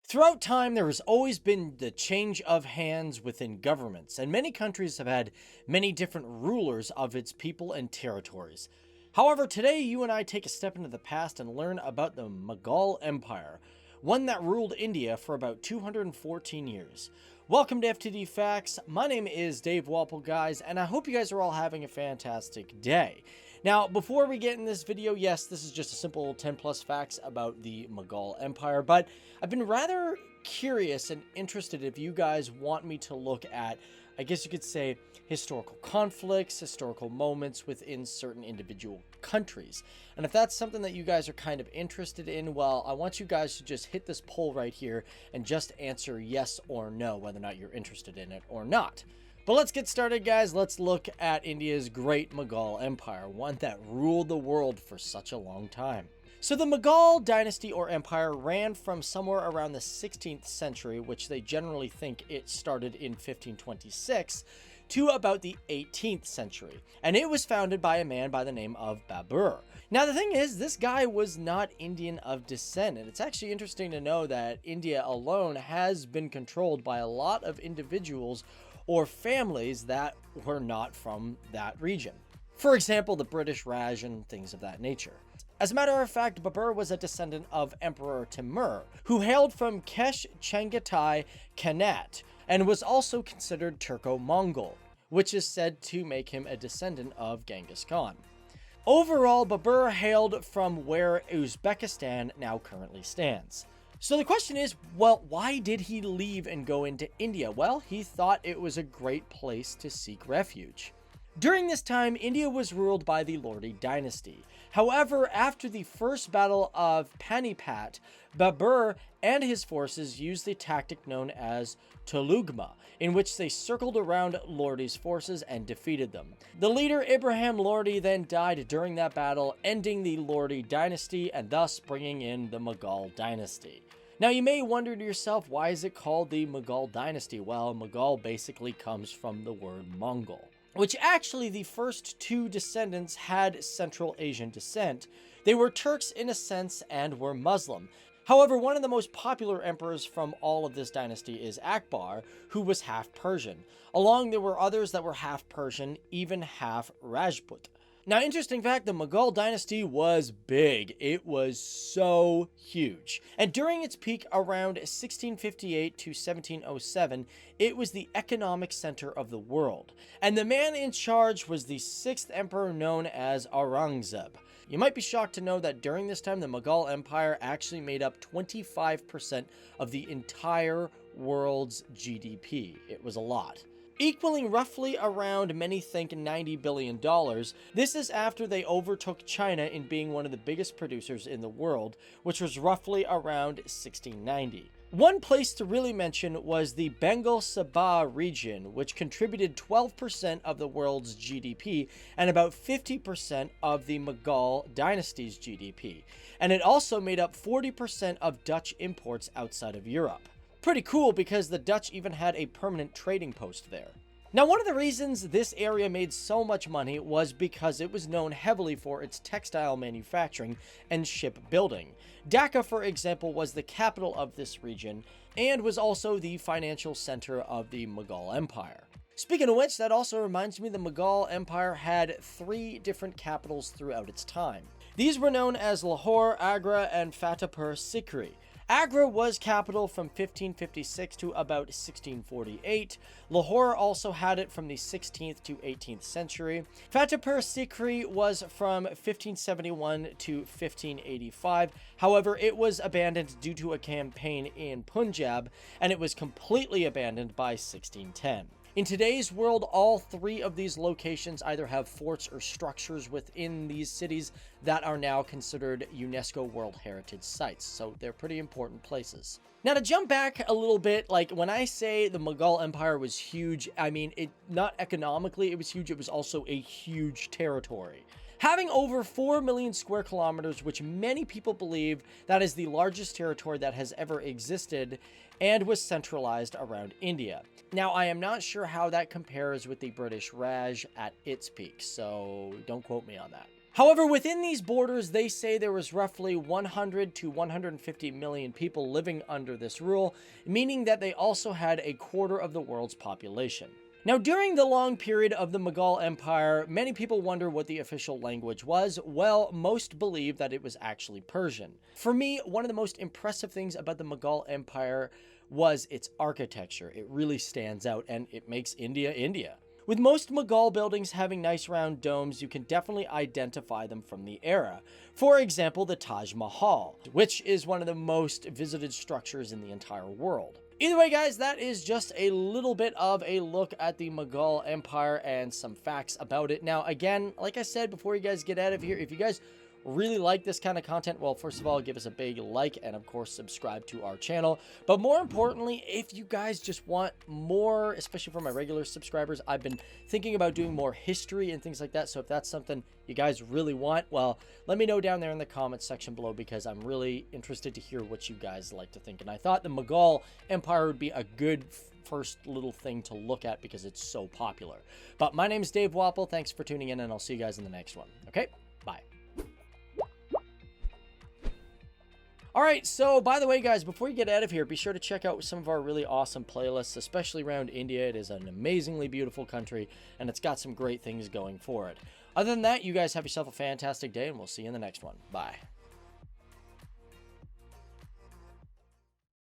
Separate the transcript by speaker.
Speaker 1: Throughout time, there has always been the change of hands within governments, and many countries have had many different rulers of its people and territories. However, today you and I take a step into the past and learn about the Mughal Empire, one that ruled India for about 214 years. Welcome to FTD Facts. My name is Dave Walpole, guys, and I hope you guys are all having a fantastic day. Now, before we get in this video, yes, this is just a simple 10 plus facts about the Mughal Empire, but I've been rather curious and interested if you guys want me to look at, I guess you could say, historical conflicts, historical moments within certain individual countries. And if that's something that you guys are kind of interested in, well, I want you guys to just hit this poll right here and just answer yes or no, whether or not you're interested in it or not. But let's get started, guys. Let's look at India's great Mughal Empire, one that ruled the world for such a long time. So the Mughal Dynasty or Empire ran from somewhere around the 16th century, which they generally think it started in 1526, to about the 18th century. And it was founded by a man by the name of Babur. Now the thing is, this guy was not Indian of descent, and it's actually interesting to know that India alone has been controlled by a lot of individuals or families that were not from that region. For example, the British Raj and things of that nature. As a matter of fact, Babur was a descendant of Emperor Timur, who hailed from Kesh Chengitai Khanate, and was also considered Turco-Mongol, which is said to make him a descendant of Genghis Khan. Overall, Babur hailed from where Uzbekistan now currently stands. So the question is, well, why did he leave and go into India? Well, he thought it was a great place to seek refuge. During this time, India was ruled by the Lordi dynasty. However, after the first battle of Panipat, Babur and his forces used the tactic known as Tulugma, in which they circled around Lordi's forces and defeated them. The leader Ibrahim Lordi then died during that battle, ending the Lordi dynasty and thus bringing in the Mughal dynasty. Now you may wonder to yourself, why is it called the Mughal dynasty? Well, Mughal basically comes from the word Mongol, which actually the first two descendants had Central Asian descent. They were Turks in a sense and were Muslim. However, one of the most popular emperors from all of this dynasty is Akbar, who was half Persian. Along there were others that were half Persian, even half Rajput. Now, interesting fact, the Mughal dynasty was big. It was so huge. And during its peak around 1658 to 1707, it was the economic center of the world. And the man in charge was the sixth emperor known as Aurangzeb. You might be shocked to know that during this time, the Mughal Empire actually made up 25% of the entire world's GDP. It was a lot. Equaling roughly around, many think, $90 billion. This is after they overtook China in being one of the biggest producers in the world, which was roughly around 1690. One place to really mention was the Bengal Sabah region, which contributed 12% of the world's GDP and about 50% of the Mughal dynasty's GDP. And it also made up 40% of Dutch imports outside of Europe. Pretty cool, because the Dutch even had a permanent trading post there. Now, one of the reasons this area made so much money was because it was known heavily for its textile manufacturing and shipbuilding. Dhaka, for example, was the capital of this region and was also the financial center of the Mughal Empire. Speaking of which, that also reminds me the Mughal Empire had three different capitals throughout its time. These were known as Lahore, Agra, and Fatehpur Sikri. Agra was capital from 1556 to about 1648. Lahore also had it from the 16th to 18th century. Fatehpur Sikri was from 1571 to 1585. However, it was abandoned due to a campaign in Punjab, and it was completely abandoned by 1610. In today's world, all three of these locations either have forts or structures within these cities that are now considered UNESCO World Heritage Sites, so they're pretty important places. Now, to jump back a little bit, like when I say the Mughal Empire was huge, I mean, it not economically it was huge, it was also a huge territory. Having over 4 million square kilometers, which many people believe that is the largest territory that has ever existed, and was centralized around India. Now, I am not sure how that compares with the British Raj at its peak, so don't quote me on that. However, within these borders, they say there was roughly 100 to 150 million people living under this rule, meaning that they also had a quarter of the world's population. Now, during the long period of the Mughal Empire, many people wonder what the official language was. Well, most believe that it was actually Persian. For me, one of the most impressive things about the Mughal Empire was its architecture. It really stands out, and it makes India, India. With most Mughal buildings having nice round domes, you can definitely identify them from the era. For example, the Taj Mahal, which is one of the most visited structures in the entire world. Either way, guys, that is just a little bit of a look at the Mughal Empire and some facts about it. Now, again, like I said, before you guys get out of here, if you guys really like this kind of content, well, first of all, give us a big like and, of course, subscribe to our channel. But more importantly, if you guys just want more, especially for my regular subscribers, I've been thinking about doing more history and things like that. So if that's something you guys really want, well, let me know down there in the comments section below, because I'm really interested to hear what you guys like to think. And I thought the Mughal Empire would be a good first little thing to look at because it's so popular. But my name is Dave Wapple. Thanks for tuning in, and I'll see you guys in the next one. Okay, bye. Alright, so by the way, guys, before you get out of here, be sure to check out some of our really awesome playlists, especially around India. It is an amazingly beautiful country, and it's got some great things going for it. Other than that, you guys have yourself a fantastic day, and we'll see you in the next one. Bye.